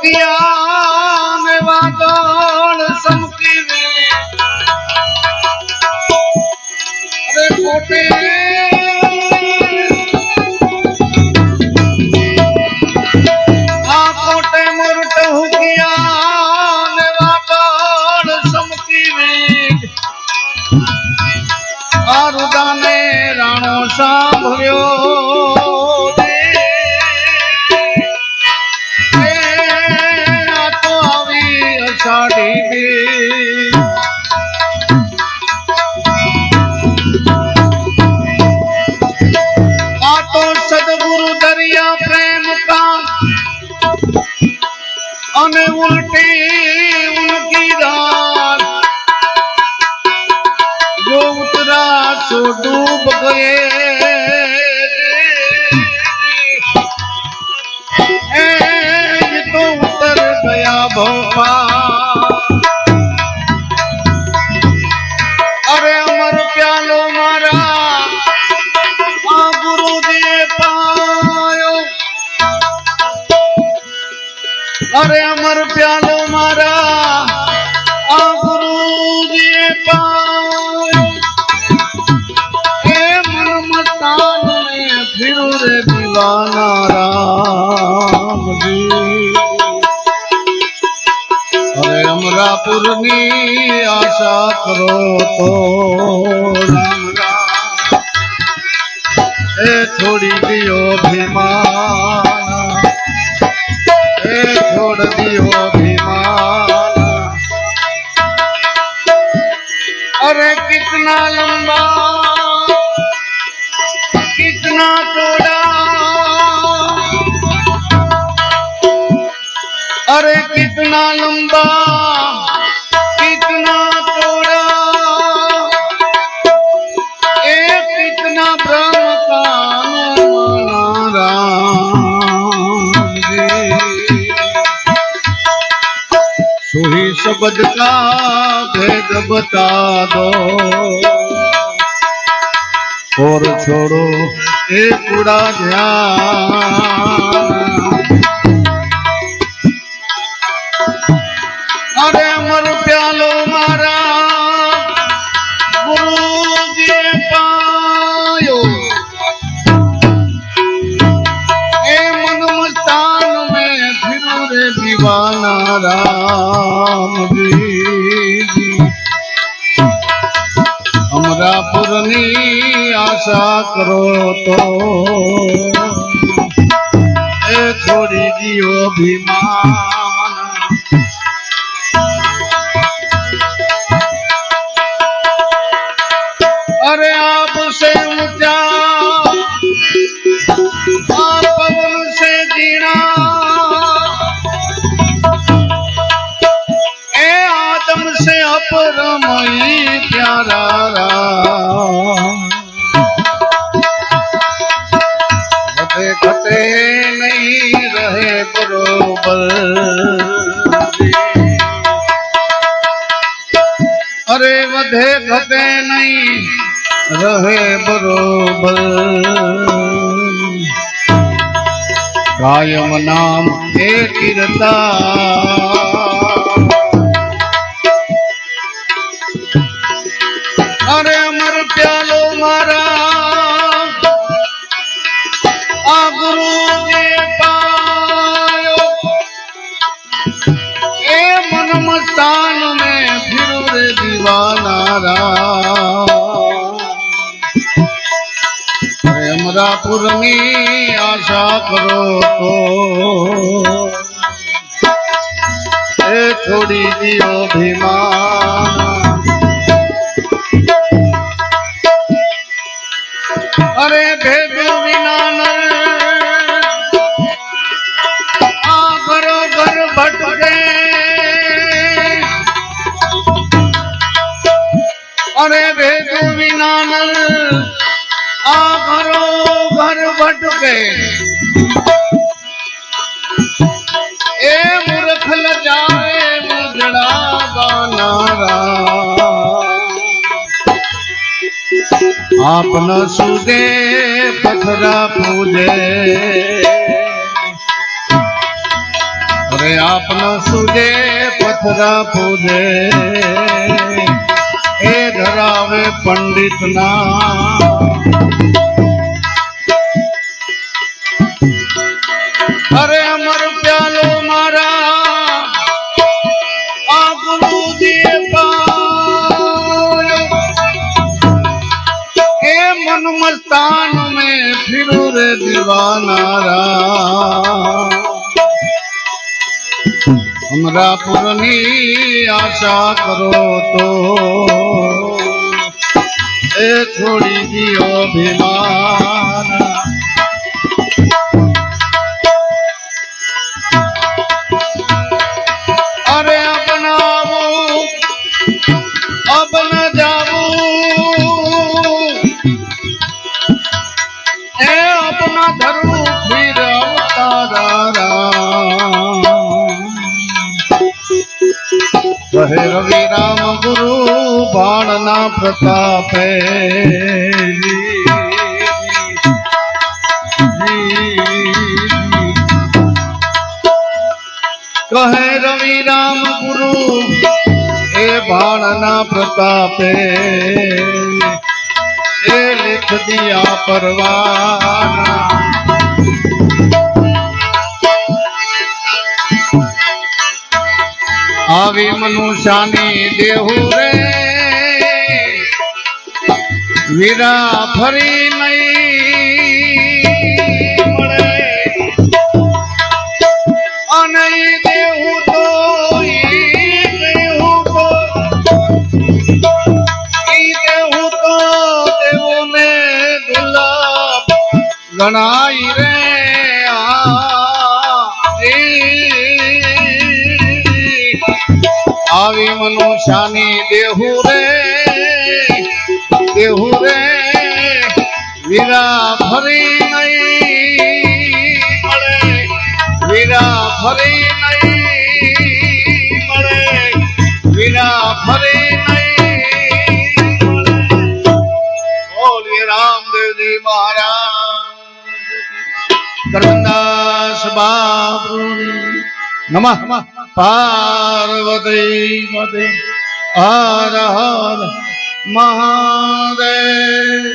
हुकिया में वादळ समकी वे अरे कोटे कोटे मुरट हुकिया में वादळ समकी वे आरुदाने राणो सांभळ्यो सदगुरु दरिया प्रेम का अने उल्टी उनकी रात जो उतरा सो डूब गए तो उतर गया भोपाल अरे अमर प्यालो मारा गुरु दिए पायो अरे अमर प्यालो मारा गुरु दिए पायो ए मन मस्तान में फिर रे दीवाना राम जी अरे अमरापुर नी आशा करो तो राम राम ए छोड़ी दियो अभिमान ए छोड़ दियो अभिमान अरे कितना लंबा कितना चौड़ा अरे कितना लंबा कितना चौड़ा एक कितना ब्रह्म का राम जी सोही शब्द का भेद बता दो और छोड़ो एक उड़ा ध्यान अरे अमर प्यालो मारा गुरु जी पायो ए मन मस्तान में फिर रे दीवाना राम जी अमरापुर नी आशा करो तो ए छोड़ी दियो अभिमान अरे आपसे ऊंचा आप पवन से जीना ए आदम से अपरमई प्यारा घटे घटे नहीं रहे बरोबर अरे वधे घटे नहीं रहे बरोबर कायम नाम एक कीरता अरे अमर प्यालो मारा गुरु जी पायो ए मन मस्तान में फिर रे दीवाना राम अमरापुर नी आशा करो तो ए छोड़ी दियो अभिमान अरे भेद विना नर घरो घर भटके अरे भेद विना नर घरो घर भटके ए मूर्ख ल जाए मुजड़ा गाना आप न सुदे पथरा पूजे અરે આપનો સુજે પથરા પૂજે એ ધરાવે પંડિત ના અરે અમર પ્યાલો મારા આ ગુરુજી એ મન મસ્તાન में फिरू रे दीवानारा અમરાપુરની આશા કરો તો એ છોડી દિયો અભિમાન અરે અપનાવું અબ ન જાવું એ અપના ધરું ફિર અવતારા કહે રવિ રામ ગુરુ બાણના પ્રતાપે કહે રવિ રામ ગુરુ એ બાણના પ્રતાપે એ લિખ દિયા પરવાના આવી મનુષ્યની દેહુ રે વીરા ફરી નહીં મળે અને દેહુ તો દેવોને દુર્લભ ગણાય રે આવી મનુષ્યની દેહુ રે વીરા ફરી નહીં મળે વીરા ફરી નહીં મળે વીરા ફરી નહીં બોલીએ રામદેવજી મહારાજ કરમદાસ બાપુ નમઃ પાર્વતી પતે હર હર મહાદેવ